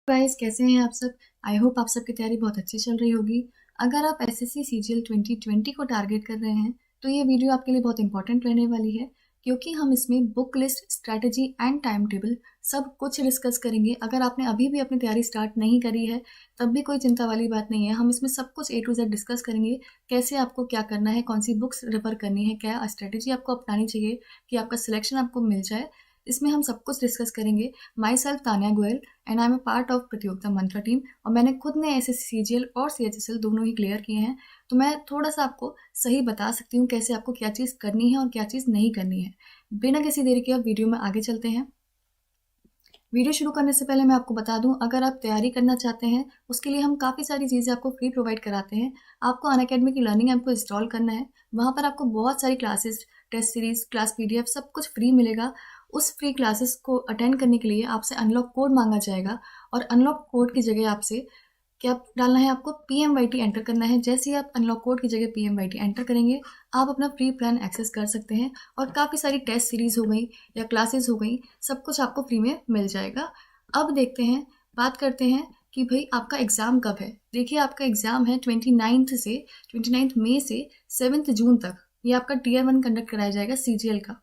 Guys, कैसे हैं आप सब। आई होप आप सबकी तैयारी बहुत अच्छी चल रही होगी। अगर आप एसएससी सीजीएल 2020 को टारगेट कर रहे हैं तो ये वीडियो आपके लिए बहुत इंपॉर्टेंट रहने वाली है, क्योंकि हम इसमें book list, strategy and time table सब कुछ डिस्कस करेंगे। अगर आपने अभी भी अपनी तैयारी स्टार्ट नहीं करी है तब भी कोई चिंता वाली बात नहीं है। हम इसमें सब कुछ ए टू जेड डिस्कस करेंगे। कैसे आपको क्या करना है, कौन सी बुक्स रेफर करनी है, क्या स्ट्रैटेजी आपको अपनानी चाहिए कि आपका सिलेक्शन आपको मिल जाए, इसमें हम सब कुछ डिस्कस करेंगे। Myself Tanya Goyal and I am a part of Pratiyogita Mantra team, और मैंने खुद ने एसएससी सीजीएल और सीएचएसएल दोनों ही क्लियर किए हैं, तो मैं थोड़ा सा आपको सही बता सकती हूँ कैसे आपको क्या चीज़ करनी है और क्या चीज़ नहीं करनी है। बिना किसी देरी के अब वीडियो में आगे चलते हैं। वीडियो शुरू करने से पहले मैं आपको बता दूं, अगर आप तैयारी करना चाहते हैं उसके लिए हम काफ़ी सारी चीज़ें आपको फ्री प्रोवाइड कराते हैं। आपको अनअकैडमी की लर्निंग ऐप को इंस्टॉल करना है। वहाँ पर आपको बहुत सारी classes, test series, class PDF सब कुछ फ्री मिलेगा। उस फ्री क्लासेस को अटेंड करने के लिए आपसे अनलॉक कोड मांगा जाएगा, और अनलॉक कोड की जगह आपसे क्या डालना है, आपको PMYT एंटर करना है। जैसे ही आप अनलॉक कोड की जगह PMYT एंटर करेंगे आप अपना फ्री प्लान एक्सेस कर सकते हैं, और काफ़ी सारी टेस्ट सीरीज़ हो गई या क्लासेस हो गई, सब कुछ आपको फ्री में मिल जाएगा। अब देखते हैं, बात करते हैं कि भाई आपका एग्ज़ाम कब है। देखिए, आपका एग्ज़ाम है 29 मई से 7 जून तक। ये आपका Tier 1 कंडक्ट कराया जाएगा CGL का।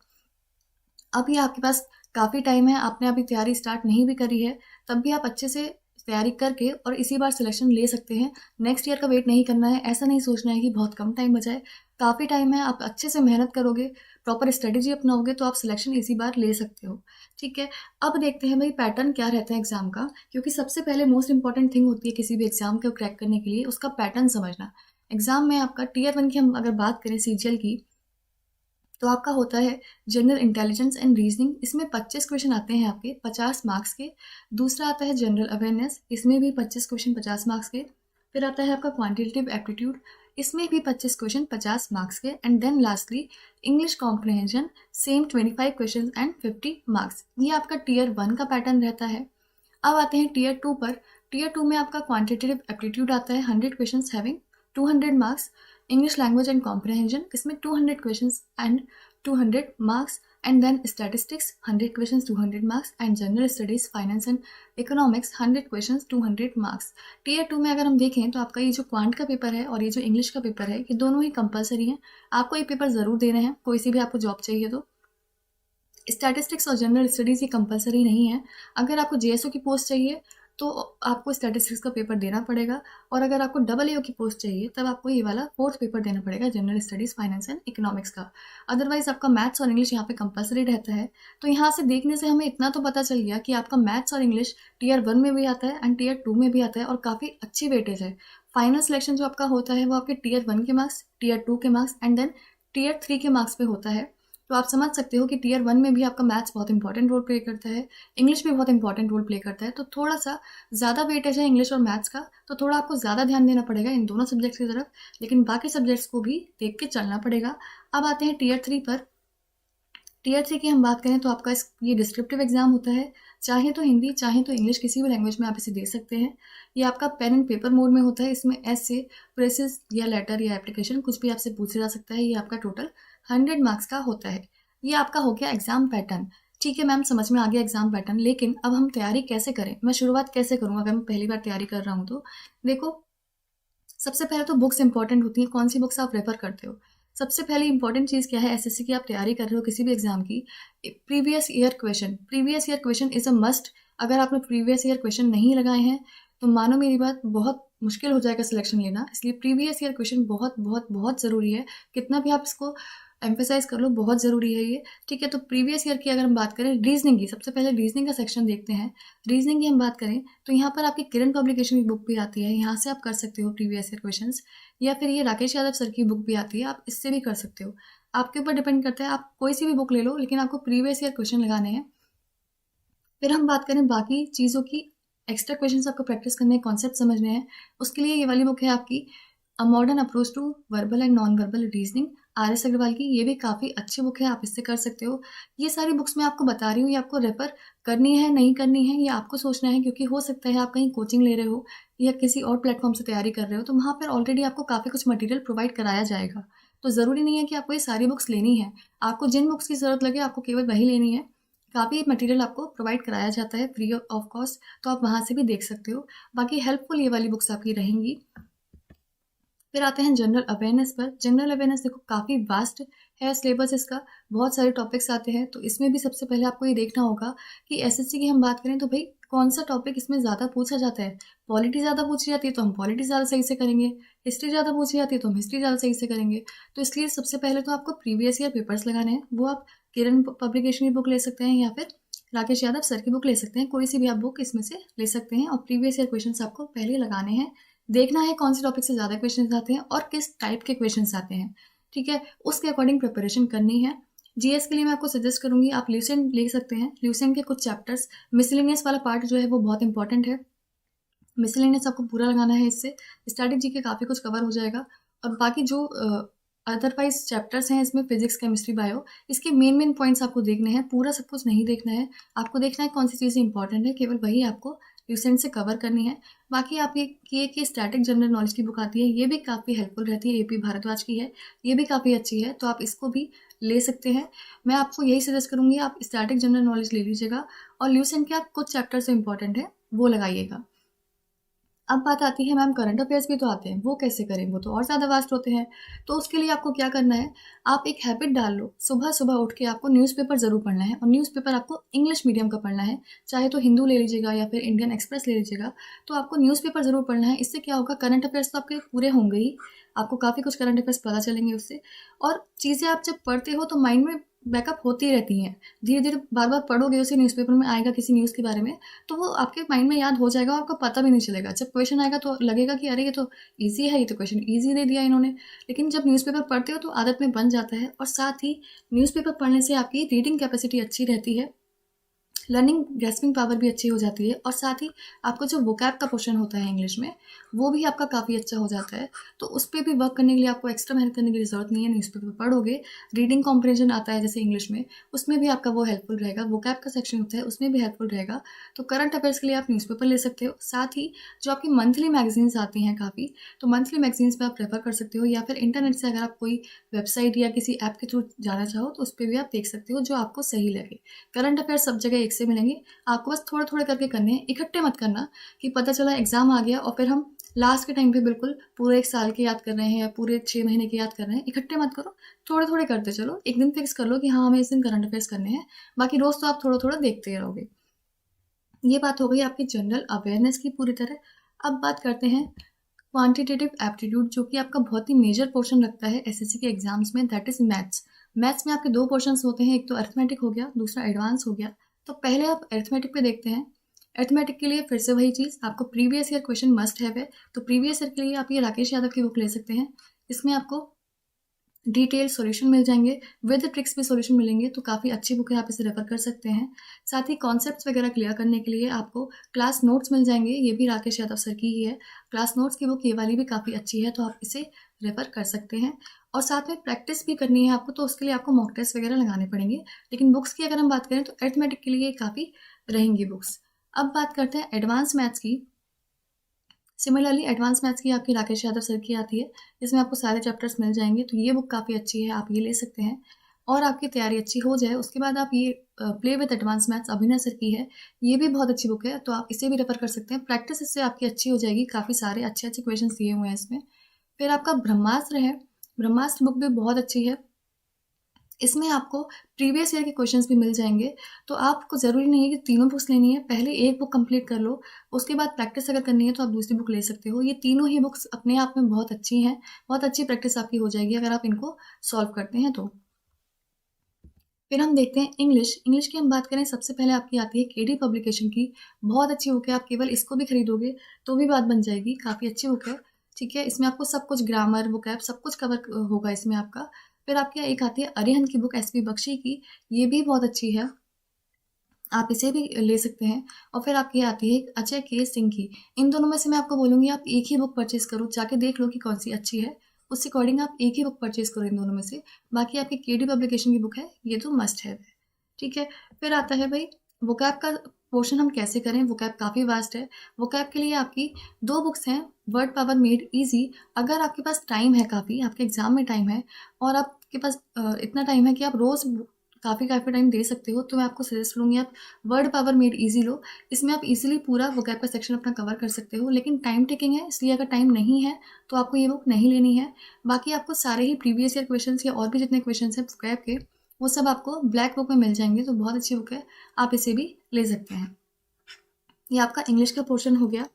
अब ये आपके पास काफ़ी टाइम है। आपने अभी तैयारी स्टार्ट नहीं भी करी है तब भी आप अच्छे से तैयारी करके और इसी बार सिलेक्शन ले सकते हैं। नेक्स्ट ईयर का वेट नहीं करना है, ऐसा नहीं सोचना है कि बहुत कम टाइम बचा है। काफ़ी टाइम है, आप अच्छे से मेहनत करोगे, प्रॉपर स्ट्रेटेजी अपनाओगे तो आप सिलेक्शन इसी बार ले सकते हो। ठीक है, अब देखते हैं भाई पैटर्न क्या रहता है एग्जाम का, क्योंकि सबसे पहले मोस्ट इंपॉर्टेंट थिंग होती है किसी भी एग्जाम को क्रैक करने के लिए उसका पैटर्न समझना। एग्जाम में आपका Tier 1 की हम अगर बात करें CGL की, तो आपका होता है जनरल इंटेलिजेंस एंड रीजनिंग। इसमें 25 क्वेश्चन आते हैं आपके 50 मार्क्स के। दूसरा आता है जनरल अवेयरनेस, इसमें भी 25 क्वेश्चन 50 मार्क्स के। फिर आता है आपका क्वांटिटेटिव एप्टीट्यूड, इसमें भी 25 क्वेश्चन 50 मार्क्स के। And then lastly English comprehension, same 25 question and 50 marks. ये आपका Tier 1 का पैटर्न रहता है। अब आते हैं Tier 2 पर। Tier 2 में आपका क्वांटिटेटिव एप्टीट्यूड आता है 100 question having 200 marks. English language and comprehension, इसमें 200 question and 200 marks. And then statistics 100 question 200 marks. And general studies, finance and economics 100 question 200 marks. Tier 2 में अगर हम देखें तो आपका ये जो क्वांट का पेपर है और ये जो इंग्लिश का पेपर है, ये दोनों ही कंपलसरी हैं। आपको ये पेपर ज़रूर देने हैं, कोई सी भी आपको जॉब चाहिए तो। स्टैटिस्टिक्स और जनरल स्टडीज़ ये कंपलसरी नहीं है। अगर आपको JSO की पोस्ट चाहिए तो आपको स्टैटिस्टिक्स का पेपर देना पड़ेगा, और अगर आपको AA की पोस्ट चाहिए तब आपको ये वाला फोर्थ पेपर देना पड़ेगा, general studies, finance and economics का। अदरवाइज आपका मैथ्स और इंग्लिश यहाँ पे कंपलसरी रहता है। तो यहाँ से देखने से हमें इतना तो पता चल गया कि आपका मैथ्स और इंग्लिश Tier 1 में भी आता है एंड Tier 2 में भी आता है, और काफ़ी अच्छी वेटेज है। फाइनल सिलेक्शन जो आपका होता है वो आपके Tier 1 के मार्क्स, Tier 2 के मार्क्स एंड देन Tier 3 के मार्क्स पे होता है। तो आप समझ सकते हो कि Tier 1 में भी आपका मैथ्स बहुत इंपॉर्टेंट रोल प्ले करता है, इंग्लिश भी बहुत इंपॉर्टेंट रोल प्ले करता है। तो थोड़ा सा ज़्यादा वेटेज है इंग्लिश और मैथ्स का, तो थोड़ा आपको ज़्यादा ध्यान देना पड़ेगा इन दोनों सब्जेक्ट्स की तरफ, लेकिन बाकी सब्जेक्ट्स को भी देख के चलना पड़ेगा। अब आते हैं Tier 3 पर। Tier 3 की हम बात करें तो आपका ये डिस्क्रिप्टिव एग्जाम होता है। चाहे तो हिंदी, चाहे तो इंग्लिश, किसी भी लैंग्वेज में आप इसे दे सकते हैं। ये आपका पेन एंड पेपर मोड में होता है। इसमें ऐसे, प्रेसेस या लेटर या एप्लीकेशन कुछ भी आपसे पूछा जा सकता है। ये आपका टोटल 100 मार्क्स का होता है। ये आपका हो गया एग्जाम पैटर्न। ठीक है मैम, समझ में आ गया एग्जाम पैटर्न, लेकिन अब हम तैयारी कैसे करें, मैं शुरुआत कैसे करूँ अगर मैं पहली बार तैयारी कर रहा हूँ तो। देखो, सबसे पहले तो बुक्स इंपॉर्टेंट होती हैं। कौन सी बुक्स आप रेफर करते हो? सबसे पहली इंपॉर्टेंट चीज़ क्या है, एसएससी की आप तैयारी कर रहे हो किसी भी एग्जाम की, previous year question. Previous year question is a must. अगर आपने प्रीवियस ईयर क्वेश्चन नहीं लगाए हैं तो मानो मेरी बात, बहुत मुश्किल हो जाएगा सिलेक्शन लेना। इसलिए प्रीवियस ईयर क्वेश्चन बहुत बहुत बहुत ज़रूरी है। कितना भी आप इसको एम्फेसाइज कर लो, बहुत ज़रूरी है ये। ठीक है, तो प्रीवियस ईयर की अगर हम बात करें, रीजनिंग की, सबसे पहले रीजनिंग का सेक्शन देखते हैं। रीजनिंग की हम बात करें तो यहाँ पर आपकी किरण पब्लिकेशन की बुक भी आती है, यहाँ से आप कर सकते हो प्रीवियस ईयर क्वेश्चंस। या फिर ये राकेश यादव सर की बुक भी आती है, आप इससे भी कर सकते हो। आपके ऊपर डिपेंड करता है, आप कोई सी भी बुक ले लो, लेकिन आपको प्रीवियस ईयर क्वेश्चन लगाने हैं। फिर हम बात करें बाकी चीज़ों की, एक्स्ट्रा क्वेश्चंस आपको प्रैक्टिस करने हैं, कॉन्सेप्ट समझने हैं, उसके लिए ये वाली बुक है आपकी a modern approach to verbal and non verbal reasoning, RS Agarwal की। ये भी काफ़ी अच्छी बुक है, आप इससे कर सकते हो। ये सारी बुक्स मैं आपको बता रही हूँ, ये आपको रेफर करनी है नहीं करनी है ये आपको सोचना है, क्योंकि हो सकता है आप कहीं कोचिंग ले रहे हो या किसी और प्लेटफॉर्म से तैयारी कर रहे हो, तो वहाँ पर ऑलरेडी आपको काफ़ी कुछ मटेरियल प्रोवाइड कराया जाएगा। तो ज़रूरी नहीं है कि आपको ये सारी बुक्स लेनी है। आपको जिन बुक्स की ज़रूरत लगे आपको केवल वही लेनी है। काफ़ी मटेरियल आपको प्रोवाइड कराया जाता है फ्री ऑफ कॉस्ट, तो आप वहाँ से भी देख सकते हो। बाकी हेल्पफुल ये वाली बुक्स आपकी रहेंगी। फिर आते हैं जनरल अवेयरनेस पर। जनरल अवेयरनेस देखो काफ़ी वास्ट है सिलेबस इसका, बहुत सारे टॉपिक्स आते हैं, तो इसमें भी सबसे पहले आपको ये देखना होगा कि एसएससी की हम बात करें तो भाई कौन सा टॉपिक इसमें ज़्यादा पूछा जाता है। पॉलिटी ज़्यादा पूछी जाती है तो हम पॉलिटी ज़्यादा सही से करेंगे, हिस्ट्री ज़्यादा पूछी जाती है तो हम हिस्ट्री ज़्यादा सही से करेंगे। तो इसलिए सबसे पहले तो आपको प्रीवियस ईयर पेपर्स लगाने हैं, वो आप किरण पब्लिकेशन की बुक ले सकते हैं या फिर राकेश यादव सर की बुक ले सकते हैं, कोई सी भी आप बुक इसमें से ले सकते हैं। और प्रीवियस ईयर क्वेश्चन आपको पहले लगाने हैं, देखना है कौन से टॉपिक से ज़्यादा क्वेश्चन आते हैं और किस टाइप के क्वेश्चन आते हैं, ठीक है, उसके अकॉर्डिंग प्रिपरेशन करनी है। जीएस के लिए मैं आपको सजेस्ट करूंगी आप ल्यूसेंट ले सकते हैं, ल्यूसेंट के कुछ चैप्टर्स, मिसलेनियस वाला पार्ट जो है वो बहुत इंपॉर्टेंट है, मिसलेनियस आपको पूरा लगाना है, इससे स्टैटिक जी के काफ़ी कुछ कवर हो जाएगा। और बाकी जो अदरवाइज चैप्टर्स हैं इसमें फिजिक्स केमिस्ट्री बायो, इसके मेन मेन पॉइंट्स आपको देखने हैं, पूरा सब कुछ नहीं देखना है, आपको देखना है कौन सी चीज़ें इंपॉर्टेंट है, केवल वही आपको ल्यूसेंट से कवर करनी है। बाकी आप ये कि स्टैटिक जनरल नॉलेज की बुक आती है, ये भी काफ़ी हेल्पफुल रहती है, एपी भारद्वाज की है, ये भी काफ़ी अच्छी है, तो आप इसको भी ले सकते हैं। मैं आपको यही सजेस्ट करूँगी आप स्टैटिक जनरल नॉलेज ले लीजिएगा और ल्यूसेंट के आप कुछ चैप्टर्स जो इंपॉर्टेंट है वो लगाइएगा। अब बात आती है मैम करंट अफेयर्स भी तो आते हैं, वो कैसे करें, वो तो और ज़्यादा वास्ट होते हैं। तो उसके लिए आपको क्या करना है, आप एक हैबिट डाल लो, सुबह सुबह उठ के आपको न्यूज़पेपर ज़रूर पढ़ना है, और न्यूज़पेपर आपको इंग्लिश मीडियम का पढ़ना है, चाहे तो हिंदू ले लीजिएगा या फिर इंडियन एक्सप्रेस ले लीजिएगा, तो आपको न्यूज़पेपर ज़रूर पढ़ना है। इससे क्या होगा, करंट अफेयर्स तो आपके पूरे होंगे ही, आपको काफ़ी कुछ करंट अफेयर्स पता चलेंगे उससे, और चीज़ें आप जब पढ़ते हो तो माइंड में बैकअप होती रहती हैं, धीरे धीरे बार बार पढ़ोगे, उसे न्यूज़पेपर में आएगा किसी न्यूज़ के बारे में, तो वो आपके माइंड में याद हो जाएगा और आपको पता भी नहीं चलेगा। जब क्वेश्चन आएगा तो लगेगा कि अरे ये तो ईजी है, ये तो क्वेश्चन ईजी दे दिया इन्होंने, लेकिन जब न्यूज़पेपर पढ़ते हो तो आदत में बन जाता है। और साथ ही न्यूज़पेपर पढ़ने से आपकी रीडिंग कैपेसिटी अच्छी रहती है, लर्निंग ग्रेस्पिंग पावर भी अच्छी हो जाती है, और साथ ही आपको जो वोकैब का पोर्शन होता है इंग्लिश में, वो भी आपका काफ़ी अच्छा हो जाता है। तो उस पर भी वर्क करने के लिए आपको एक्स्ट्रा मेहनत करने की ज़रूरत नहीं है, न्यूज़पेपर पढ़ोगे, रीडिंग कॉम्प्रिहेंशन आता है जैसे इंग्लिश में, उसमें भी आपका वो हेल्पफुल रहेगा, वोकैब का सेक्शन होता है उसमें भी हेल्पफुल रहेगा। तो करंट अफेयर्स के लिए आप न्यूज़पेपर ले सकते हो, साथ ही जो आपकी मंथली मैगजीन्स आती हैं काफ़ी, तो मंथली मैगजीन्स पर आप रेफर कर सकते हो, या फिर इंटरनेट से अगर आप कोई वेबसाइट या किसी ऐप के थ्रू जाना चाहो तो उस पर भी आप देख सकते हो जो आपको सही लगे। करंट अफेयर्स सब जगह एक से मिलेंगे, आपको बस थोड़े थोड़े करके करने हैं, इकट्ठे मत करना कि पता चला एग्जाम आ गया और फिर हम लास्ट के टाइम पे बिल्कुल पूरे एक साल के याद कर रहे हैं या पूरे 6 महीने के याद कर रहे हैं। इकट्ठे मत करो, थोड़े थोड़े करते चलो, एक दिन फिक्स कर लो कि हाँ हमें इस दिन करंट अफेयर्स करने हैं, बाकी रोज तो आप थोड़ा थोड़ा देखते रहोगे। ये बात हो गई आपकी जनरल अवेयरनेस की पूरी तरह। अब बात करते हैं क्वांटिटेटिव एप्टीट्यूड, जो कि आपका बहुत ही मेजर पोर्शन लगता है एसएससी के एग्जाम्स में, दैट इज मैथ्स। मैथ्स में आपके दो पोर्शंस होते हैं, एक तो अरिथमेटिक हो गया, दूसरा एडवांस हो गया। तो पहले आप अरिथमेटिक पे देखते हैं। अरिथमेटिक के लिए फिर से वही चीज़, आपको प्रीवियस ईयर क्वेश्चन मस्ट है, तो प्रीवियस ईयर के लिए आप ये राकेश यादव की बुक ले सकते हैं। इसमें आपको डिटेल सॉल्यूशन मिल जाएंगे, विद ट्रिक्स भी सॉल्यूशन मिलेंगे, तो काफ़ी अच्छी बुक है, आप इसे रेफर कर सकते हैं। साथ ही कॉन्सेप्ट्स वगैरह क्लियर करने के लिए आपको क्लास नोट्स मिल जाएंगे, ये भी राकेश यादव सर की ही है, क्लास नोट्स की बुक ये वाली भी काफ़ी अच्छी है, तो आप इसे रेफर कर सकते हैं। और साथ में प्रैक्टिस भी करनी है आपको, तो उसके लिए आपको मॉक टेस्ट वगैरह लगाने पड़ेंगे। लेकिन बुक्स की अगर हम बात करें तो अरिथमेटिक के लिए काफ़ी रहेंगी बुक्स। अब बात करते हैं एडवांस मैथ्स की। सिमिलरली एडवांस मैथ्स की आपकी राकेश यादव सर की आती है, इसमें आपको सारे चैप्टर्स मिल जाएंगे, तो ये बुक काफ़ी अच्छी है, आप ये ले सकते हैं। और आपकी तैयारी अच्छी हो जाए उसके बाद आप ये प्ले विद एडवांस मैथ्स अभिनय सर की है, ये भी बहुत अच्छी बुक है, तो आप इसे भी रेफर कर सकते हैं। प्रैक्टिस इससे आपकी अच्छी हो जाएगी, काफ़ी सारे अच्छे अच्छे क्वेश्चन दिए हुए हैं इसमें। फिर आपका ब्रह्मास्त्र है, ब्रह्मास्त्र बुक भी बहुत अच्छी है, इसमें आपको प्रीवियस ईयर के क्वेश्चंस भी मिल जाएंगे। तो आपको ज़रूरी नहीं है कि तीनों बुक्स लेनी है, पहले एक बुक कंप्लीट कर लो, उसके बाद प्रैक्टिस अगर करनी है तो आप दूसरी बुक ले सकते हो। ये तीनों ही बुक्स अपने आप में बहुत अच्छी हैं, बहुत अच्छी प्रैक्टिस आपकी हो जाएगी अगर आप इनको सॉल्व करते हैं तो। फिर हम देखते हैं इंग्लिश। इंग्लिश की हम बात करें, सबसे पहले आपकी आती है केडी पब्लिकेशन की, बहुत अच्छी बुक है, आप केवल इसको भी खरीदोगे तो भी बात बन जाएगी, काफ़ी अच्छी बुक है, ठीक है। इसमें आपको सब कुछ ग्रामर वोकैब सब कुछ कवर होगा इसमें आपका। फिर आपकी एक आती है अरिहंत की बुक एसपी बख्शी की, ये भी बहुत अच्छी है, आप इसे भी ले सकते हैं। और फिर आपकी आती है अजय के सिंह की, इन दोनों में से मैं आपको बोलूँगी आप एक ही बुक परचेज करो, जाके देख लो कि कौन सी अच्छी है, उसके अकॉर्डिंग आप एक ही बुक परचेज करो इन दोनों में से। बाकी आपकी केडी पब्लिकेशन की बुक है, ये तो मस्ट है, ठीक है। फिर आता है भाई वोकैब का पोर्शन हम कैसे करें, वोकैब काफ़ी वास्ट है। वोकैब के लिए आपकी दो बुक्स हैं, वर्ड पावर मेड ईजी। अगर आपके पास टाइम है, काफ़ी आपके एग्जाम में टाइम है और आपके पास इतना टाइम है कि आप रोज़ काफ़ी टाइम दे सकते हो, तो मैं आपको सजेस्ट करूँगी आप वर्ड पावर मेड ईजी लो। इसमें आप इजीली पूरा वोकैब का सेक्शन अपना कवर कर सकते हो, लेकिन टाइम टेकिंग है, इसलिए अगर टाइम नहीं है तो आपको ये बुक नहीं लेनी है। बाकी आपको सारे ही प्रीवियस ईयर क्वेश्चन या और भी जितने क्वेश्चन हैं वोकैब के, वो सब आपको ब्लैक बुक में मिल जाएंगे, तो बहुत अच्छी बुक है, आप इसे भी ले सकते हैं। ये आपका इंग्लिश का पोर्शन हो गया।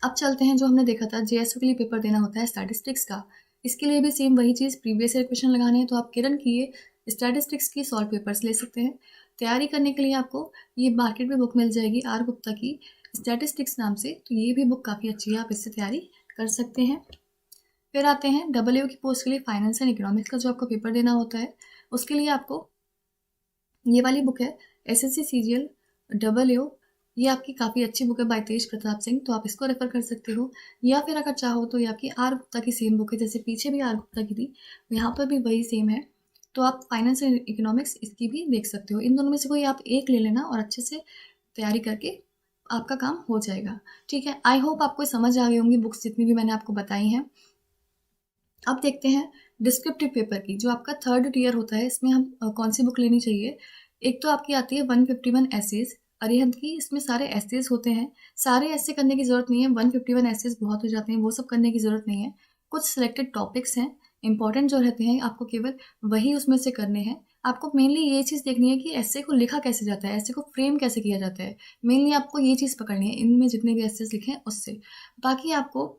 अब चलते हैं जो हमने देखा था जेएसओ के लिए पेपर देना होता है स्टैटिस्टिक्स का। इसके लिए भी सेम वही चीज़, प्रीवियस ईयर क्वेश्चन लगाने हैं, तो आप किरण की ये स्टैटिस्टिक्स की सॉल्व पेपर्स ले सकते हैं। तैयारी करने के लिए आपको ये मार्केट में बुक मिल जाएगी आर गुप्ता की स्टैटिस्टिक्स नाम से, तो ये भी बुक काफ़ी अच्छी है, आप इससे तैयारी कर सकते हैं। फिर आते हैं डबल की पोस्ट के लिए फाइनेंस एंड इकोनॉमिक्स का जो आपको पेपर देना होता है, उसके लिए आपको ये वाली बुक है एसएससी सीजीएल डबल। ये आपकी काफ़ी अच्छी बुक है बाय तेज प्रताप सिंह, तो आप इसको रेफर कर सकते हो। या फिर अगर चाहो तो ये आपकी आर गुप्ता की सेम बुक है, जैसे पीछे भी आर गुप्ता की थी, यहाँ पर भी वही सेम है, तो आप फाइनेंस एंड इकोनॉमिक्स इसकी भी देख सकते हो। इन दोनों में से कोई आप एक ले लेना और अच्छे से तैयारी करके आपका काम हो जाएगा। ठीक है, आई होप आपको समझ आ गई होंगी बुक्स जितनी भी मैंने आपको बताई हैं। अब देखते हैं डिस्क्रिप्टिव पेपर की, जो आपका थर्ड टीयर होता है, इसमें हम कौन सी बुक लेनी चाहिए। एक तो आपकी आती है 151 एसेज अरिहंत की, इसमें सारे एसेज होते हैं। सारे ऐसे करने की ज़रूरत नहीं है, 151 एसेज बहुत हो जाते हैं, वो सब करने की ज़रूरत नहीं है। कुछ सिलेक्टेड टॉपिक्स हैं इंपॉर्टेंट जो रहते हैं, आपको केवल वही उसमें से करने हैं। आपको मेनली ये चीज़ देखनी है कि ऐसे को लिखा कैसे जाता है, ऐसे को फ्रेम कैसे किया जाता है, मेनली आपको ये चीज़ पकड़नी है इनमें जितने भी एसेज लिखे हैं उससे। बाकी आपको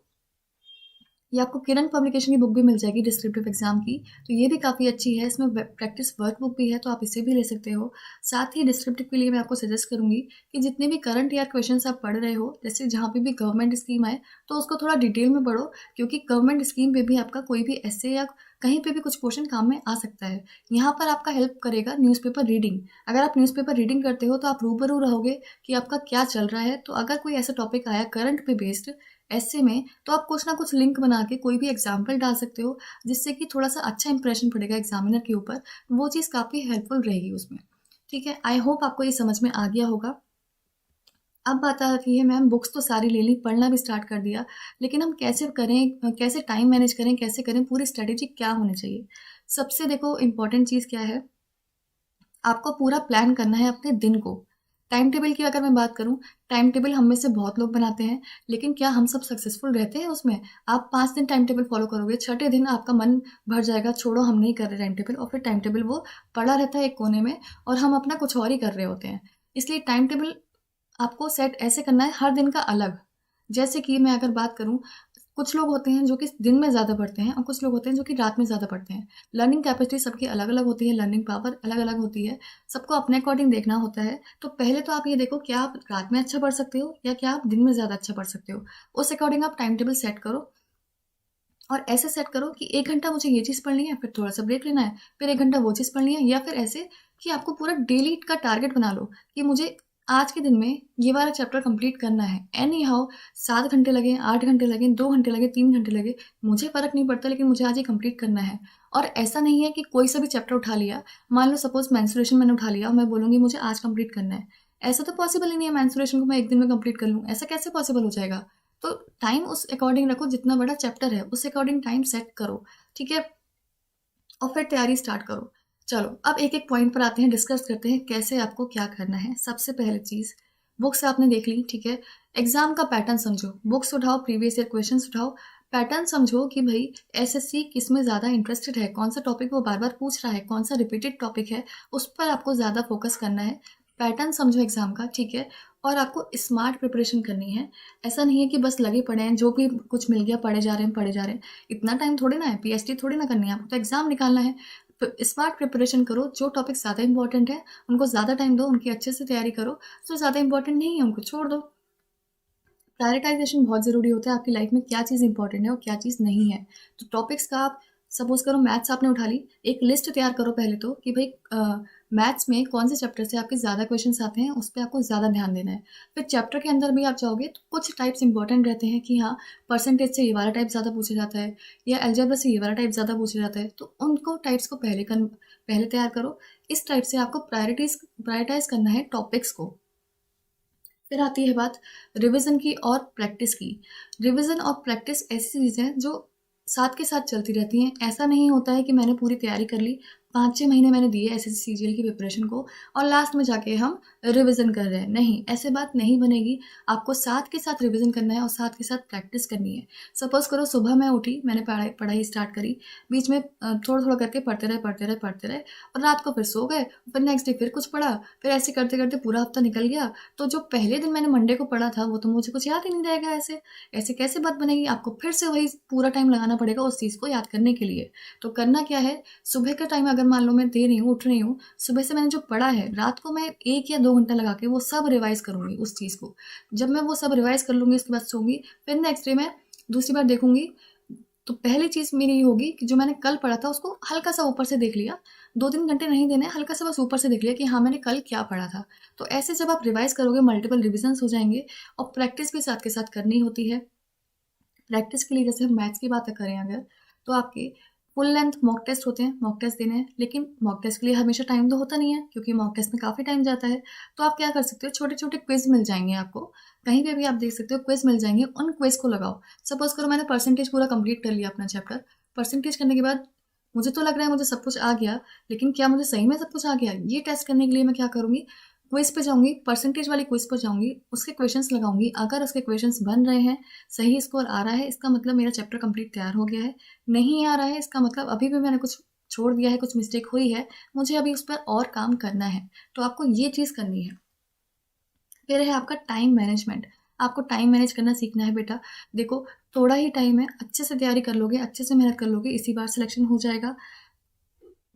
ये आपको किरण पब्लिकेशन की बुक भी मिल जाएगी डिस्क्रिप्टिव एग्जाम की, तो ये भी काफ़ी अच्छी है, इसमें प्रैक्टिस वर्क बुक भी है, तो आप इसे भी ले सकते हो। साथ ही डिस्क्रिप्टिव के लिए मैं आपको सजेस्ट करूंगी कि जितने भी करंट ईयर क्वेश्चंस आप पढ़ रहे हो, जैसे जहाँ पे भी गवर्नमेंट स्कीम आए तो उसको थोड़ा डिटेल में पढ़ो, क्योंकि गवर्नमेंट स्कीम पे भी आपका कोई भी ऐसे या कहीं पे भी कुछ क्वेश्चन काम में आ सकता है। यहाँ पर आपका हेल्प करेगा न्यूज़पेपर रीडिंग। अगर आप न्यूज़पेपर रीडिंग करते हो तो आप रूबरू रहोगे कि आपका क्या चल रहा है, तो अगर कोई ऐसा टॉपिक आया करंट पे बेस्ड ऐसे में, तो आप कुछ ना कुछ लिंक बना के कोई भी एग्जाम्पल डाल सकते हो, जिससे कि थोड़ा सा अच्छा इंप्रेशन पड़ेगा एग्जामिनर के ऊपर, वो चीज़ काफ़ी हेल्पफुल रहेगी उसमें। ठीक है, आई होप आपको ये समझ में आ गया होगा। अब बात आती है मैम बुक्स तो सारी ले ली, पढ़ना भी स्टार्ट कर दिया, लेकिन हम कैसे करें, कैसे टाइम मैनेज करें, कैसे करें, पूरी स्ट्रेटेजी क्या होनी चाहिए। सबसे देखो इम्पोर्टेंट चीज़ क्या है, आपको पूरा प्लान करना है अपने दिन को। टाइम टेबल की अगर मैं बात करूं, टाइम टेबल हम में से बहुत लोग बनाते हैं, लेकिन क्या हम सब सक्सेसफुल रहते हैं उसमें। आप 5 दिन टाइम टेबल फॉलो करोगे, छठे दिन आपका मन भर जाएगा, छोड़ो हम नहीं कर रहे टाइम टेबल, और फिर टाइम टेबल वो पड़ा रहता है एक कोने में और हम अपना कुछ और ही कर रहे होते हैं। इसलिए टाइम टेबल आपको सेट ऐसे करना है हर दिन का अलग। जैसे कि मैं अगर बात करूं, कुछ लोग होते हैं जो कि दिन में ज़्यादा पढ़ते हैं और कुछ लोग होते हैं जो कि रात में ज़्यादा पढ़ते हैं। लर्निंग कैपेसिटी सबकी अलग अलग होती है, लर्निंग पावर अलग अलग होती है, सबको अपने अकॉर्डिंग देखना होता है। तो पहले तो आप ये देखो क्या आप रात में अच्छा पढ़ सकते हो या क्या आप दिन में ज़्यादा अच्छा पढ़ सकते हो, उस अकॉर्डिंग आप टाइम टेबल सेट करो। और ऐसे सेट करो कि 1 घंटा मुझे ये चीज़ पढ़नी है, फिर थोड़ा सा ब्रेक लेना है, फिर 1 घंटा वो चीज़ पढ़नी है, या फिर ऐसे कि आपको पूरा डेली का टारगेट बना लो कि मुझे आज के दिन में ये वाला चैप्टर कंप्लीट करना है। एनी हाउ 7 घंटे लगे, 8 घंटे लगे, 2 घंटे लगे, 3 घंटे लगे, मुझे फ़र्क नहीं पड़ता, लेकिन मुझे आज ये कंप्लीट करना है। और ऐसा नहीं है कि कोई सा भी चैप्टर उठा लिया, मान लो सपोज मैंसुरेशन मैंने उठा लिया और मैं बोलूँगी मुझे आज कंप्लीट करना है। ऐसा तो पॉसिबल ही नहीं है मैंसुरेशन को मैं एक दिन में कंप्लीट कर लूँ, ऐसा कैसे पॉसिबल हो जाएगा। तो टाइम उस अकॉर्डिंग रखो, जितना बड़ा चैप्टर है उस अकॉर्डिंग टाइम सेट करो। ठीक है, और फिर तैयारी स्टार्ट करो। चलो अब एक एक पॉइंट पर आते हैं, डिस्कस करते हैं कैसे आपको क्या करना है। सबसे पहले चीज़, बुक्स आपने देख ली, ठीक है। एग्जाम का पैटर्न समझो, बुक्स उठाओ, प्रीवियस ईयर क्वेश्चंस उठाओ, पैटर्न समझो कि भाई एसएससी किस में ज़्यादा इंटरेस्टेड है, कौन सा टॉपिक वो बार बार पूछ रहा है, कौन सा रिपीटेड टॉपिक है, उस पर आपको ज़्यादा फोकस करना है। पैटर्न समझो एग्जाम का, ठीक है। और आपको स्मार्ट प्रिपरेशन करनी है। ऐसा नहीं है कि बस लगे पड़े हैं, जो भी कुछ मिल गया पढ़े जा रहे हैं पढ़े जा रहे हैं। इतना टाइम थोड़ी ना है, पीएचडी थोड़ी ना करनी है, आपको तो एग्जाम निकालना है। स्मार्ट प्रिपरेशन करो, जो टॉपिक ज़्यादा इंपॉर्टेंट है उनको ज़्यादा टाइम दो, उनकी अच्छे से तैयारी करो, जो ज़्यादा इंपॉर्टेंट नहीं है उनको छोड़ दो। प्रायोरिटाइजेशन बहुत ज़रूरी होता है आपकी लाइफ में, क्या चीज़ इंपॉर्टेंट है और क्या चीज़ नहीं है। तो टॉपिक्स का आप सपोज करो मैथ्स आपने उठा ली, एक लिस्ट तैयार करो पहले तो कि भाई मैथ्स में कौन से चैप्टर से आपके ज़्यादा क्वेश्चंस आते हैं, उस पर आपको ज़्यादा ध्यान देना है। फिर चैप्टर के अंदर भी आप जाओगे तो कुछ टाइप्स इंपॉर्टेंट रहते हैं कि हाँ परसेंटेज से ये वाला टाइप ज़्यादा पूछा जाता है या अलजेब्रा से ये वाला टाइप ज़्यादा पूछा जाता है, तो उनको टाइप्स को पहले तैयार करो। इस टाइप से आपको प्रायोरिटाइज करना है टॉपिक्स को। फिर आती है बात रिवीजन की और प्रैक्टिस की। रिवीजन और प्रैक्टिस ऐसी चीज़ है जो साथ के साथ चलती रहती हैं। ऐसा नहीं होता है कि मैंने पूरी तैयारी कर ली, 5-6 महीने मैंने दिए एसएससी सीजीएल की प्रिपरेशन को और लास्ट में जाके हम रिवीजन कर रहे हैं। नहीं, ऐसे बात नहीं बनेगी। आपको साथ के साथ रिवीजन करना है और साथ के साथ प्रैक्टिस करनी है। सपोज करो सुबह मैं उठी, मैंने पढ़ाई स्टार्ट करी, बीच में थोड़ा थोड़ा करके पढ़ते रहे और रात को फिर सो गए, फिर नेक्स्ट डे फिर कुछ पढ़ा, फिर ऐसे करते करते पूरा हफ्ता निकल गया। तो जो पहले दिन मैंने मंडे को पढ़ा था वो तो मुझे कुछ याद ही नहीं रहेगा। ऐसे ऐसे कैसे बात बनेगी? आपको फिर से वही पूरा टाइम लगाना पड़ेगा उस चीज़ को याद करने के लिए। तो करना क्या है, सुबह का टाइम अगर मान लो मैं दे रही हूँ, उठ रही हूँ, सुबह से मैंने जो पढ़ा है रात को मैं 1 या 2 घंटा लगा के वो सब रिवाइज करूँगी उस चीज़ को। जब मैं वो सब रिवाइज कर लूँगी उसके बाद सोऊंगी, फिर नेक्स्ट डे मैं दूसरी बार देखूंगी। तो पहली चीज़ मेरी ये होगी कि जो मैंने कल पढ़ा था उसको हल्का सा ऊपर से देख लिया। 2-3 घंटे नहीं देने, हल्का सा बस ऊपर से देख लिया कि हाँ मैंने कल क्या पढ़ा था। तो ऐसे जब आप रिवाइज करोगे मल्टीपल रिविजन्स हो जाएंगे और प्रैक्टिस भी साथ के साथ करनी होती है। प्रैक्टिस के लिए जैसे हम मैथ्स की बात करें अगर, तो आपके फुल लेंथ मॉक टेस्ट होते हैं, मॉक टेस्ट देने हैं, लेकिन मॉक टेस्ट के लिए हमेशा टाइम तो होता नहीं है क्योंकि मॉक टेस्ट में काफ़ी टाइम जाता है। तो आप क्या कर सकते हो, छोटे छोटे क्विज मिल जाएंगे आपको, कहीं पे भी आप देख सकते हो क्विज मिल जाएंगे, उन क्विज को लगाओ। सपोज करो मैंने परसेंटेज पूरा कंप्लीट कर लिया अपना चैप्टर, परसेंटेज करने के बाद मुझे तो लग रहा है मुझे सब कुछ आ गया, लेकिन क्या मुझे सही में सब कुछ आ गया, ये टेस्ट करने के लिए मैं क्या करूँगी, क्विज पे जाऊँगी, परसेंटेज वाली क्विज पर जाऊँगी, उसके क्वेश्चंस लगाऊंगी। अगर उसके क्वेश्चंस बन रहे हैं, सही स्कोर आ रहा है, इसका मतलब मेरा चैप्टर कंप्लीट तैयार हो गया है। नहीं आ रहा है, इसका मतलब अभी भी मैंने कुछ छोड़ दिया है, कुछ मिस्टेक हुई है, मुझे अभी उस पर और काम करना है। तो आपको ये चीज़ करनी है। फिर है आपका टाइम मैनेजमेंट। आपको टाइम मैनेज करना सीखना है बेटा। देखो, थोड़ा ही टाइम है, अच्छे से तैयारी कर लोगे, अच्छे से मेहनत कर लोगे, इसी बार सिलेक्शन हो जाएगा।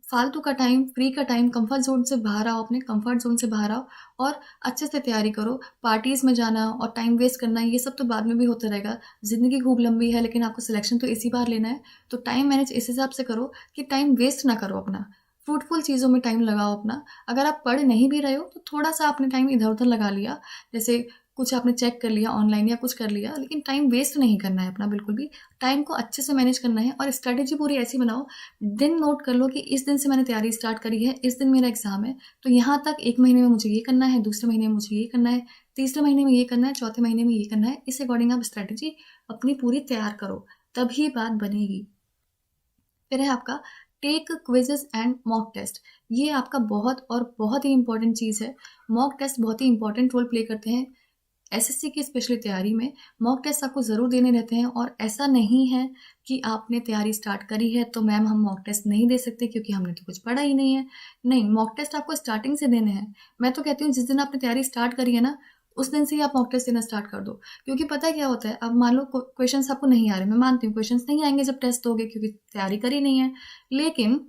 फालतू का टाइम, फ्री का टाइम, कंफर्ट जोन से बाहर आओ, अपने कंफर्ट जोन से बाहर आओ और अच्छे से तैयारी करो। पार्टीज़ में जाना और टाइम वेस्ट करना ये सब तो बाद में भी होता रहेगा। ज़िंदगी खूब लंबी है, लेकिन आपको सिलेक्शन तो इसी बार लेना है। तो टाइम मैनेज इस हिसाब से करो कि टाइम वेस्ट ना करो अपना, फ्रूटफुल चीज़ों में टाइम लगाओ अपना। अगर आप पढ़ नहीं भी रहे हो तो थोड़ा सा आपने टाइम इधर उधर लगा लिया, जैसे कुछ आपने चेक कर लिया ऑनलाइन या कुछ कर लिया, लेकिन टाइम वेस्ट नहीं करना है अपना बिल्कुल भी। टाइम को अच्छे से मैनेज करना है और स्ट्रैटेजी पूरी ऐसी बनाओ, दिन नोट कर लो कि इस दिन से मैंने तैयारी स्टार्ट करी है, इस दिन मेरा एग्जाम है, तो यहाँ तक 1 महीने में मुझे ये करना है, दूसरे महीने में मुझे ये करना है, तीसरे महीने में ये करना है, चौथे महीने में ये करना है। इस अकॉर्डिंग आप स्ट्रैटेजी अपनी पूरी तैयार करो, तभी बात बनेगी। फिर है आपका take quizzes and mock test. ये आपका बहुत और बहुत ही इंपॉर्टेंट चीज़ है। मॉक टेस्ट बहुत ही इंपॉर्टेंट रोल प्ले करते हैं एसएससी की स्पेशली तैयारी में। मॉक टेस्ट आपको ज़रूर देने रहते हैं और ऐसा नहीं है कि आपने तैयारी स्टार्ट करी है तो मैम हम मॉक टेस्ट नहीं दे सकते क्योंकि हमने तो कुछ पढ़ा ही नहीं है। नहीं, मॉक टेस्ट आपको स्टार्टिंग से देने हैं। मैं तो कहती हूँ जिस दिन आपने तैयारी स्टार्ट करी है ना, उस दिन से ही आप मॉक टेस्ट देना स्टार्ट कर दो। क्योंकि पता है क्या होता है, अब मान लो क्वेश्चंस आपको नहीं आ रहे, मैं मानती हूँ क्वेश्चंस नहीं आएंगे जब टेस्ट दोगे क्योंकि तैयारी करी नहीं है, लेकिन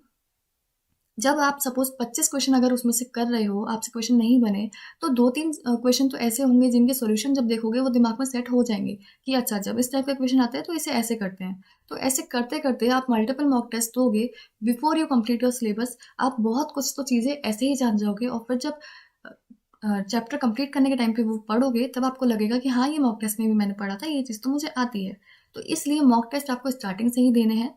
जब आप सपोज 25 क्वेश्चन अगर उसमें से कर रहे हो, आपसे क्वेश्चन नहीं बने, तो 2-3 क्वेश्चन तो ऐसे होंगे जिनके सॉल्यूशन जब देखोगे वो दिमाग में सेट हो जाएंगे कि अच्छा जब इस टाइप का क्वेश्चन आता है तो इसे ऐसे करते हैं। तो ऐसे करते करते आप मल्टीपल मॉक टेस्ट दोगे, before you complete your syllabus आप बहुत कुछ तो चीज़ें ऐसे ही जान जाओगे और फिर जब चैप्टर कंप्लीट करने के टाइम पे वो पढ़ोगे तब आपको लगेगा कि हाँ ये मॉक टेस्ट में भी मैंने पढ़ा था, ये चीज़ तो मुझे आती है। तो इसलिए मॉक टेस्ट आपको स्टार्टिंग से ही देने हैं।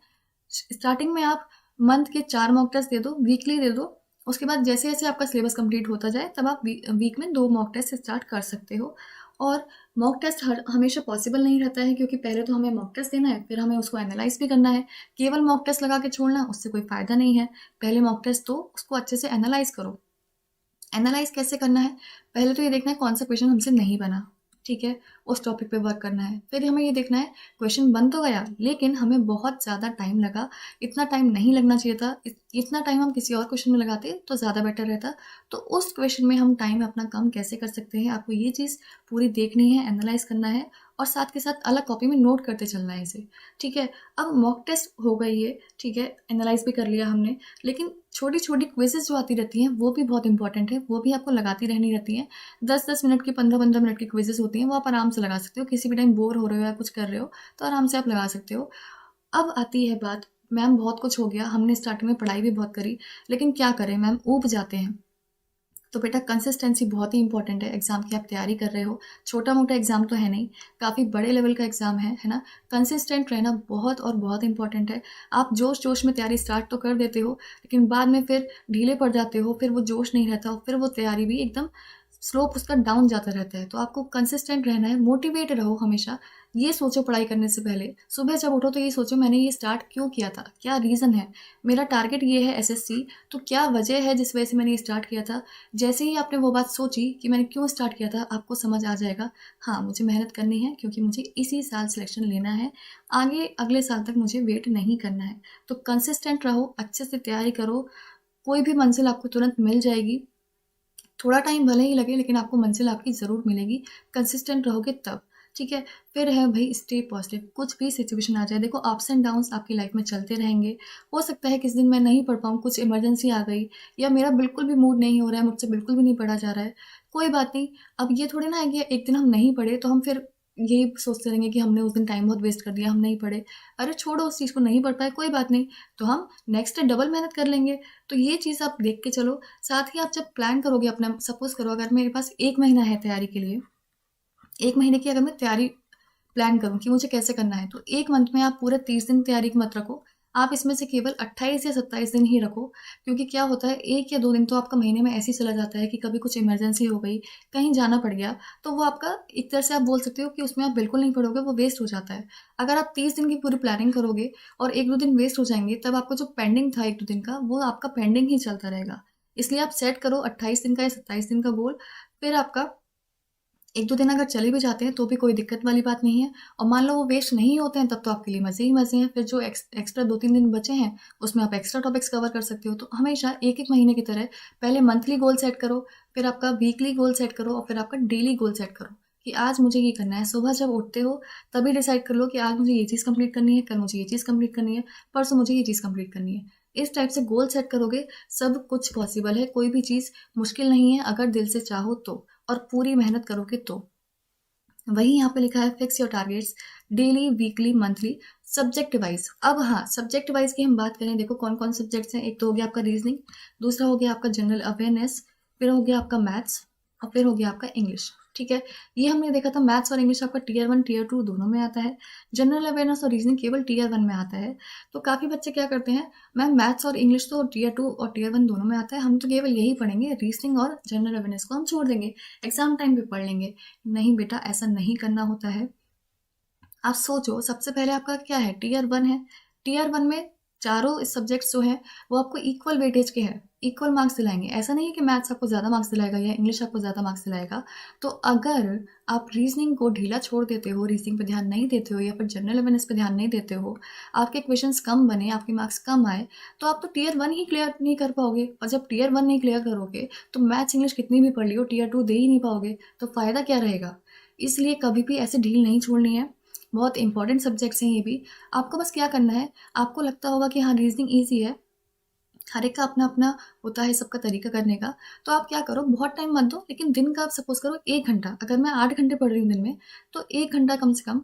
स्टार्टिंग में आप मंथ के 4 मॉक टेस्ट दे दो, वीकली दे दो। उसके बाद जैसे जैसे आपका सिलेबस कंप्लीट होता जाए तब आप वीक में 2 मॉक टेस्ट स्टार्ट कर सकते हो। और मॉक टेस्ट हमेशा पॉसिबल नहीं रहता है क्योंकि पहले तो हमें मॉक टेस्ट देना है, फिर हमें उसको एनालाइज भी करना है। केवल मॉक टेस्ट लगा के छोड़ना उससे कोई फ़ायदा नहीं है। पहले मॉक टेस्ट दो, उसको अच्छे से एनालाइज करो। एनालाइज कैसे करना है, पहले तो ये देखना है कौन सा क्वेश्चन हमसे नहीं बना, ठीक है, उस टॉपिक पे वर्क करना है। फिर हमें ये देखना है क्वेश्चन बन तो गया लेकिन हमें बहुत ज़्यादा टाइम लगा, इतना टाइम नहीं लगना चाहिए था, इतना टाइम हम किसी और क्वेश्चन में लगाते तो ज़्यादा बेटर रहता। तो उस क्वेश्चन में हम टाइम अपना कम कैसे कर सकते हैं, आपको ये चीज़ पूरी देखनी है, एनालाइज करना है और साथ के साथ अलग कॉपी में नोट करते चलना है इसे, ठीक है। अब मॉक टेस्ट हो गई है, ठीक है, एनालाइज भी कर लिया हमने, लेकिन छोटी छोटी क्विजेज जो आती रहती हैं वो भी बहुत इंपॉर्टेंट है, वो भी आपको लगाती रहनी रहती हैं। 10-10 मिनट की, 15-15 मिनट की क्विजेज होती हैं, वो आप आराम से लगा सकते हो। किसी भी टाइम बोर हो रहे हो या कुछ कर रहे हो तो आराम से आप लगा सकते हो। अब आती है बात, मैम बहुत कुछ हो गया, हमने स्टार्टिंग में पढ़ाई भी बहुत करी, लेकिन क्या करें मैम, ऊब जाते हैं। तो बेटा कंसिस्टेंसी बहुत ही इंपॉर्टेंट है। एग्ज़ाम की आप तैयारी कर रहे हो, छोटा मोटा एग्ज़ाम तो है नहीं, काफ़ी बड़े लेवल का एग्ज़ाम है ना। कंसिस्टेंट रहना बहुत और बहुत इंपॉर्टेंट है। आप जोश जोश में तैयारी स्टार्ट तो कर देते हो लेकिन बाद में फिर ढीले पड़ जाते हो, फिर वो जोश नहीं रहता और फिर वो तैयारी भी एकदम स्लोप उसका डाउन जाता रहता है। तो आपको कंसिस्टेंट रहना है, मोटिवेट रहो हमेशा। ये सोचो पढ़ाई करने से पहले, सुबह जब उठो तो ये सोचो मैंने ये स्टार्ट क्यों किया था, क्या रीज़न है, मेरा टारगेट ये है एसएससी, तो क्या वजह है जिस वजह से मैंने ये स्टार्ट किया था। जैसे ही आपने वो बात सोची कि मैंने क्यों स्टार्ट किया था, आपको समझ आ जाएगा हाँ मुझे मेहनत करनी है क्योंकि मुझे इसी साल सिलेक्शन लेना है, आगे अगले साल तक मुझे वेट नहीं करना है। तो कंसिस्टेंट रहो, अच्छे से तैयारी करो, कोई भी मंजिल आपको तुरंत मिल जाएगी। थोड़ा टाइम भले ही लगे लेकिन आपको मंजिल आपकी ज़रूर मिलेगी, कंसिस्टेंट रहोगे तब। ठीक है। फिर है भाई स्टे पॉजिटिव, कुछ भी सिचुएशन आ जाए, देखो अप्स एंड डाउन्स आपकी लाइफ में चलते रहेंगे। हो सकता है किस दिन मैं नहीं पढ़ पाऊँ, कुछ इमरजेंसी आ गई, या मेरा बिल्कुल भी मूड नहीं हो रहा है, मुझसे बिल्कुल भी नहीं पढ़ा जा रहा है, कोई बात नहीं। अब ये थोड़ी ना है कि एक दिन हम नहीं पढ़े तो हम फिर यही सोचते रहेंगे कि हमने उस दिन टाइम बहुत वेस्ट कर दिया, हम नहीं पढ़े। अरे छोड़ो, उस चीज़ को नहीं पढ़ पाए कोई बात नहीं, तो हम नेक्स्ट डे डबल मेहनत कर लेंगे। तो ये चीज़ आप देख के चलो। साथ ही आप जब प्लान करोगे अपना, सपोज करो अगर मेरे पास 1 महीना है तैयारी के लिए, 1 महीने की अगर मैं तैयारी प्लान करूँ कि मुझे कैसे करना है, तो 1 मंथ में आप पूरे 30 दिन तैयारी की मत रखो। आप इसमें से केवल 28 या 27 दिन ही रखो, क्योंकि क्या होता है 1 या 2 दिन तो आपका महीने में ऐसे ही चला जाता है कि कभी कुछ इमरजेंसी हो गई, कहीं जाना पड़ गया, तो वो आपका एक तरह से आप बोल सकते हो कि उसमें आप बिल्कुल नहीं पढ़ोगे, वो वेस्ट हो जाता है। अगर आप 30 दिन की पूरी प्लानिंग करोगे और 1-2 दिन वेस्ट हो जाएँगे, तब आपका जो पेंडिंग था 1-2 दिन का, वो आपका पेंडिंग ही चलता रहेगा। इसलिए आप सेट करो 28 दिन का या 27 दिन का गोल, फिर आपका 1-2 दिन अगर चले भी जाते हैं तो भी कोई दिक्कत वाली बात नहीं है, और मान लो वो वेस्ट नहीं होते हैं तब तो आपके लिए मज़े ही मज़े हैं। फिर जो एक्स्ट्रा 2-3 दिन बचे हैं उसमें आप एक्स्ट्रा टॉपिक्स कवर कर सकते हो। तो हमेशा एक-एक महीने की तरह पहले मंथली गोल सेट करो, फिर आपका वीकली गोल सेट करो और फिर आपका डेली गोल सेट करो कि आज मुझे ये करना है। सुबह जब उठते हो तभी डिसाइड कर लो कि आज मुझे ये चीज़ कंप्लीट करनी है, कल मुझे ये चीज़ कंप्लीट करनी है, परसों मुझे ये चीज़ कंप्लीट करनी है। इस टाइप से गोल सेट करोगे, सब कुछ पॉसिबल है, कोई भी चीज़ मुश्किल नहीं है अगर दिल से चाहो तो, और पूरी मेहनत करोगे तो। वहीं यहाँ पे लिखा है fix your targets daily, weekly, monthly, subject wise. अब हाँ, सब्जेक्ट वाइज की हम बात करें, देखो कौन कौन सब्जेक्ट्स हैं। एक तो हो गया आपका रीजनिंग, दूसरा हो गया आपका जनरल अवेयरनेस, फिर हो गया आपका मैथ्स, और फिर हो गया आपका इंग्लिश। ठीक है। ये हमने देखा था मैथ्स और इंग्लिश आपका टीयर 1 टीयर 2 दोनों में आता है। जनरल अवेयरनेस और रीजनिंग केवल टीयर 1 में आता है। तो काफ़ी बच्चे क्या करते हैं, मैम मैथ्स और इंग्लिश तो टीयर 2 और टीयर 1 दोनों में आता है, हम तो केवल यही पढ़ेंगे, रीजनिंग और जनरल अवेयरनेस को हम छोड़ देंगे, एग्जाम टाइम पे पढ़ लेंगे। नहीं बेटा, ऐसा नहीं करना होता है। आप सोचो, सबसे पहले आपका क्या है, टीयर 1 है। टीयर 1 में चारों सब्जेक्ट्स जो हैं वो आपको इक्वल वेटेज के हैं, इक्वल मार्क्स दिलाएंगे। ऐसा नहीं है कि मैथ्स आपको ज़्यादा मार्क्स दिलाएगा या इंग्लिश आपको ज़्यादा मार्क्स दिलाएगा। तो अगर आप रीजनिंग को ढीला छोड़ देते हो, रीजनिंग पे ध्यान नहीं देते हो, या फिर जनरल अवेयरनेस पे ध्यान नहीं देते हो, आपके क्वेश्चंस कम बने, आपके मार्क्स कम आए, तो आप तो टीयर 1 ही क्लियर नहीं कर पाओगे। और जब टीयर 1 नहीं क्लियर करोगे तो मैथ्स इंग्लिश कितनी भी पढ़ लियो, टीयर 2 दे ही नहीं पाओगे, तो फ़ायदा क्या रहेगा। इसलिए कभी भी ऐसे ढील नहीं छोड़नी है। बहुत इंपॉर्टेंट सब्जेक्ट्स हैं ये भी। आपको बस क्या करना है, आपको लगता होगा कि हाँ रीजनिंग ईजी है, हर एक का अपना अपना होता है सबका तरीका करने का। तो आप क्या करो, बहुत टाइम मत दो, लेकिन दिन का आप सपोज करो 1 घंटा, अगर मैं 8 घंटे पढ़ रही हूँ दिन में, तो 1 घंटा कम से कम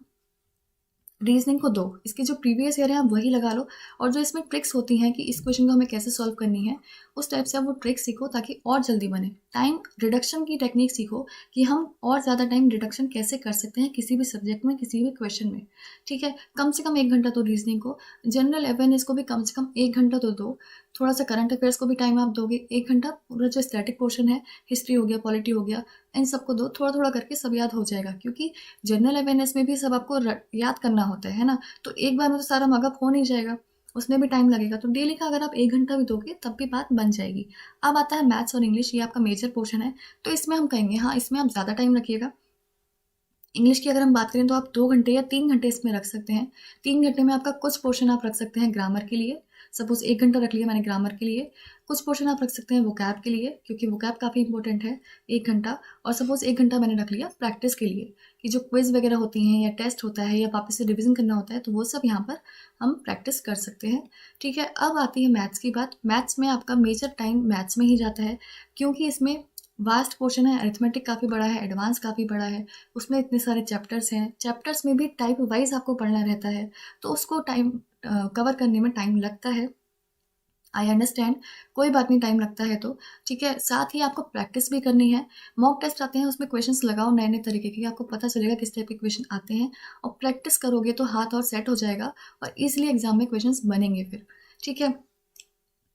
रीजनिंग को दो। इसके जो प्रीवियस ईयर है आप वही लगा लो, और जो इसमें ट्रिक्स होती हैं कि इस क्वेश्चन को हमें कैसे सॉल्व करनी है, उस टाइप से आप वो ट्रिक्स सीखो ताकि और जल्दी बने। टाइम रिडक्शन की टेक्निक सीखो कि हम और ज़्यादा टाइम रिडक्शन कैसे कर सकते हैं किसी भी सब्जेक्ट में, किसी भी क्वेश्चन में। ठीक है। कम से कम 1 घंटा तो रीजनिंग को, जनरल अवेयरनेस को भी कम से कम 1 घंटा तो दो। थोड़ा सा करंट अफेयर्स को भी टाइम आप दोगे 1 घंटा, पूरा जो स्टैटिक पोर्शन है, हिस्ट्री हो गया, पॉलिटी हो गया, इन सबको दो, थोड़ा थोड़ा करके सब याद हो जाएगा, क्योंकि जनरल अवेयरनेस में भी सब आपको याद करना होता है ना, तो एक बार में तो सारा मगअप हो नहीं जाएगा, उसमें भी टाइम लगेगा। तो डेली का अगर आप 1 घंटा भी दोगे तब भी बात बन जाएगी। अब आता है मैथ्स और इंग्लिश, ये आपका मेजर पोर्शन है, तो इसमें हम कहेंगे हाँ इसमें आप ज़्यादा टाइम रखिएगा। इंग्लिश की अगर हम बात करें तो आप 2 घंटे या 3 घंटे इसमें रख सकते हैं। 3 घंटे में आपका कुछ पोर्शन आप रख सकते हैं ग्रामर के लिए, सपोज 1 घंटा रख लिया मैंने ग्रामर के लिए, कुछ पोर्शन आप रख सकते हैं वोकैब के लिए, क्योंकि वोकैब काफ़ी इंपॉर्टेंट है, 1 घंटा। और सपोज 1 घंटा मैंने रख लिया प्रैक्टिस के लिए, कि जो क्विज वगैरह होती हैं या टेस्ट होता है या वापस से रिविजन करना होता है, तो वो सब यहाँ पर हम प्रैक्टिस कर सकते हैं। ठीक है। अब आती है मैथ्स की बात। मैथ्स में आपका मेजर टाइम मैथ्स में ही जाता है, क्योंकि इसमें वास्ट पोर्शन है, अरिथमेटिक काफ़ी बड़ा है, एडवांस काफ़ी बड़ा है, उसमें इतने सारे चैप्टर्स हैं, चैप्टर्स में भी टाइप वाइज आपको पढ़ना रहता है, तो उसको टाइम कवर करने में टाइम लगता है। आई अंडरस्टैंड, कोई बात नहीं, टाइम लगता है तो ठीक है। साथ ही आपको प्रैक्टिस भी करनी है। मॉक टेस्ट आते हैं, उसमें क्वेश्चंस लगाओ नए नए तरीके के, आपको पता चलेगा किस टाइप के क्वेश्चन आते हैं, और प्रैक्टिस करोगे तो हाथ और सेट हो जाएगा और ईजिली एग्जाम में क्वेश्चंस बनेंगे फिर। ठीक है।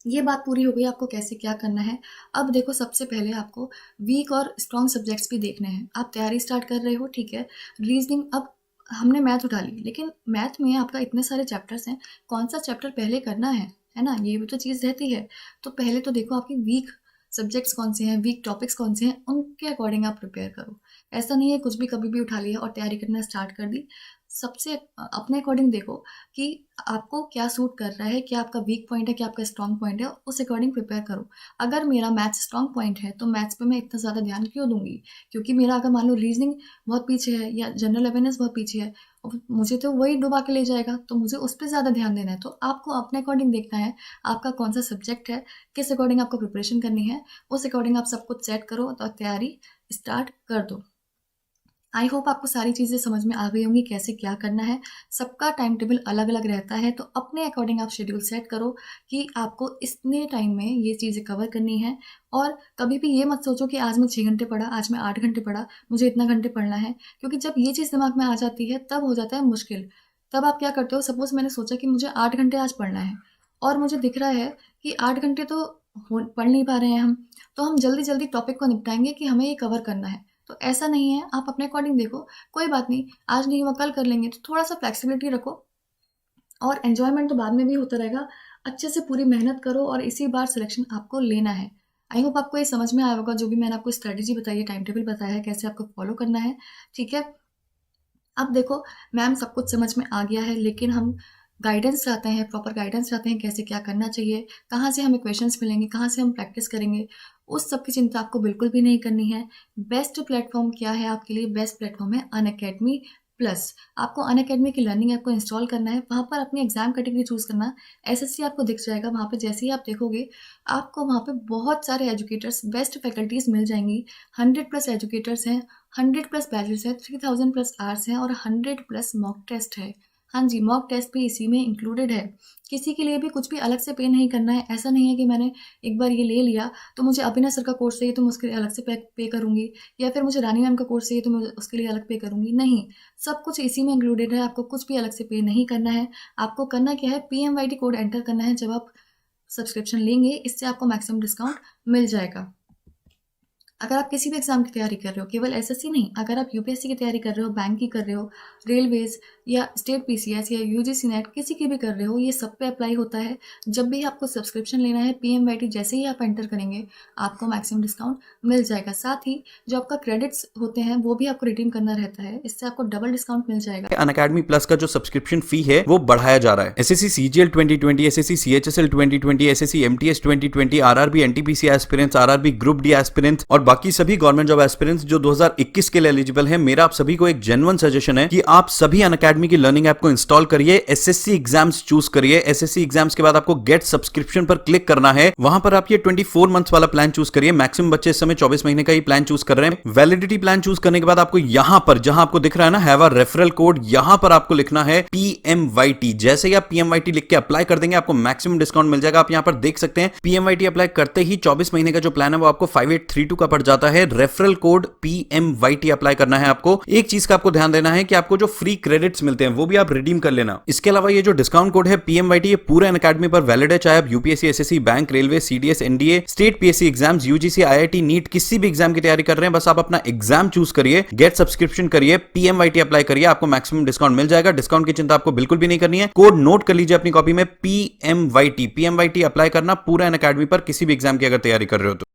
ये बात पूरी हो गई आपको कैसे क्या करना है। अब देखो, सबसे पहले आपको वीक और स्ट्रॉन्ग सब्जेक्ट्स भी देखने हैं। आप तैयारी स्टार्ट कर रहे हो, ठीक है। रीजनिंग, अब हमने मैथ उठा ली, लेकिन मैथ में आपका इतने सारे चैप्टर्स हैं, कौन सा चैप्टर पहले करना है ना, ये भी तो चीज़ रहती है। तो पहले तो देखो आपकी वीक सब्जेक्ट्स कौन से हैं, वीक टॉपिक्स कौन से हैं, उनके अकॉर्डिंग आप प्रिपेयर करो। ऐसा नहीं है कुछ भी कभी भी उठा लिया और तैयारी करना स्टार्ट कर दी। सबसे अपने अकॉर्डिंग देखो कि आपको क्या सूट कर रहा है, क्या आपका वीक पॉइंट है, क्या आपका स्ट्रॉन्ग पॉइंट है, उस अकॉर्डिंग प्रिपेयर करो। अगर मेरा मैथ्स स्ट्रॉन्ग पॉइंट है तो मैथ्स पे मैं इतना ज़्यादा ध्यान क्यों दूंगी, क्योंकि मेरा अगर मान लो रीजनिंग बहुत पीछे है या जनरल अवेयरनेस बहुत पीछे है, और मुझे तो वही डुबा के ले जाएगा, तो मुझे उस पर ज़्यादा ध्यान देना है। तो आपको अपने अकॉर्डिंग देखना है आपका कौन सा सब्जेक्ट है, किस अकॉर्डिंग आपको प्रिपरेशन करनी है, उस अकॉर्डिंग आप सब कुछ सेट करो और तैयारी स्टार्ट कर दो। आई होप आपको सारी चीज़ें समझ में आ गई होंगी कैसे क्या करना है। सबका टाइम टेबल अलग अलग रहता है, तो अपने अकॉर्डिंग आप शेड्यूल सेट करो कि आपको इतने टाइम में ये चीज़ें कवर करनी है। और कभी भी ये मत सोचो कि आज मैं 6 घंटे पढ़ा, आज मैं 8 घंटे पढ़ा, मुझे इतना घंटे पढ़ना है, क्योंकि जब ये चीज़ दिमाग में आ जाती है तब हो जाता है मुश्किल। तब आप क्या करते हो, सपोज मैंने सोचा कि मुझे 8 घंटे आज पढ़ना है और मुझे दिख रहा है कि 8 घंटे तो पढ़ नहीं पा रहे हैं हम, तो हम जल्दी जल्दी टॉपिक को निपटाएंगे कि हमें ये कवर करना है। तो ऐसा नहीं है, आप अपने अकॉर्डिंग देखो, कोई बात नहीं, आज नहीं हुआ कल कर लेंगे, तो थोड़ा सा फ्लेक्सिबिलिटी रखो और एन्जॉयमेंट तो बाद में भी होता रहेगा। अच्छे से पूरी मेहनत करो और इसी बार सिलेक्शन आपको लेना है। आई होप आपको ये समझ में आया होगा, जो भी मैंने आपको स्ट्रेटेजी बताई है, टाइम टेबल बताया है, कैसे आपको फॉलो करना है, ठीक है। अब देखो, मैम सब कुछ समझ में आ गया है, लेकिन हम गाइडेंस चाहते हैं, प्रॉपर गाइडेंस चाहते हैं, कैसे क्या करना चाहिए, कहाँ से हमें क्वेश्चंस मिलेंगे, कहाँ से हम प्रैक्टिस करेंगे, उस सब की चिंता आपको बिल्कुल भी नहीं करनी है। बेस्ट प्लेटफॉर्म क्या है आपके लिए, बेस्ट प्लेटफॉर्म है अनअकैडमी प्लस। आपको अनअकैडमी की लर्निंग ऐप को इंस्टॉल करना है, वहाँ पर अपनी एग्जाम कैटेगरी चूज करना, एसएससी आपको दिख जाएगा वहाँ पे। जैसे ही आप देखोगे, आपको वहाँ पे बहुत सारे एजुकेटर्स, बेस्ट फैकल्टीज मिल जाएंगी। 100+ एजुकेटर्स हैं, 100+ बैचेस है, 3000+ आवर्स हैं और 100+ मॉक टेस्ट है। हाँ जी, मॉक टेस्ट भी इसी में इंक्लूडेड है। किसी के लिए भी कुछ भी अलग से पे नहीं करना है। ऐसा नहीं है कि मैंने एक बार ये ले लिया तो मुझे अभिनव सर का कोर्स चाहिए तो मैं उसके लिए अलग से पे करूँगी, या फिर मुझे रानी मैम का कोर्स चाहिए तो मैं उसके लिए अलग पे करूँगी। नहीं, सब कुछ इसी में इंक्लूडेड है, आपको कुछ भी अलग से पे नहीं करना है। आपको करना क्या है, PMYT कोड एंटर करना है जब आप सब्सक्रिप्शन लेंगे, इससे आपको मैक्सिमम डिस्काउंट मिल जाएगा। अगर आप किसी भी एग्जाम की तैयारी कर रहे हो, केवल एसएससी नहीं, अगर आप यूपीएससी की तैयारी कर रहे हो, बैंक की कर रहे हो, रेलवेज या स्टेट पीसीएस या यूजीसी नेट, किसी की भी कर रहे हो, ये सब पे अप्लाई होता है। जब भी आपको सब्सक्रिप्शन लेना है, PMYT जैसे ही आप एंटर करेंगे, आपको मैक्सिमम डिस्काउंट मिल जाएगा। साथ ही जो आपका क्रेडिट्स होते हैं वो भी आपको रिडीम करना रहता है, इससे आपको डबल डिस्काउंट मिल जाएगा। अनअकैडमी प्लस का जो सब्सक्रिप्शन फी है वो बढ़ाया जा रहा है। SSC CGL 2020, SSC CHSL 2020, SSC MTS 2020, RRB NTPC aspirants, RRB group D aspirants और बाकी सभी गवर्नमेंट जॉब एस्पिरेंट्स जो 2021 के लिए एलिजिबल है, मेरा आप सभी को एक जेन्युइन सजेशन है कि आप सभी अनअकैडमी की लर्निंग ऐप को इंस्टॉल करिए, एसएससी एग्जाम्स चूज करिए। एसएससी एग्जाम्स के बाद आपको गेट सब्सक्रिप्शन पर क्लिक करना है, वहां पर आप ये 24 मंथ्स वाला प्लान चूज करिए। मैक्सिमम बच्चे इस समय 24 महीने का ही प्लान चूज कर रहे हैं। वैलिडिटी प्लान चूज करने के बाद आपको यहां पर, जहां आपको दिख रहा है ना हैव अ रेफरल कोड, यहां पर आपको लिखना है PMYT। जैसे ही आप PMYT लिख के अप्लाई कर देंगे, आपको मैक्सिमम डिस्काउंट मिल जाएगा। आप यहां पर देख सकते हैं PMYT अप्लाई करते ही 24 महीने का जो प्लान है वो आपको 5832 का पड़ जाता है। रेफरल कोड PMYT अप्लाई करना है आपको। एक चीज का आपको ध्यान देना है कि आपको जो फ्री क्रेडिट्स मिलते हैं वो भी आप रिडीम कर लेना। इसके अलावा ये जो डिस्काउंट कोड है PMYT, ये पूरे अनअकैडमी पर वैलिड है, चाहे आप UPSC, SSC, bank, railway, CDS, NDA, state PSC exams, UGC, IIT, NEET, किसी भी एग्जाम की तैयारी कर रहे हैं, बस आप अपना एग्जाम चूज करिए, गेट सब्सक्रिप्शन करिए, PMYT अप्लाई करिए, आपको मैक्सिमम डिस्काउंट मिल जाएगा। डिस्काउंट की चिंता आपको बिल्कुल भी नहीं करनी है। कोड नोट कर लीजिए अपनी कॉपी में, PMYT। PMYT अप्लाई करना पूरा अनअकैडमी पर किसी भी एग्जाम की अगर तैयारी कर रहे हो तो।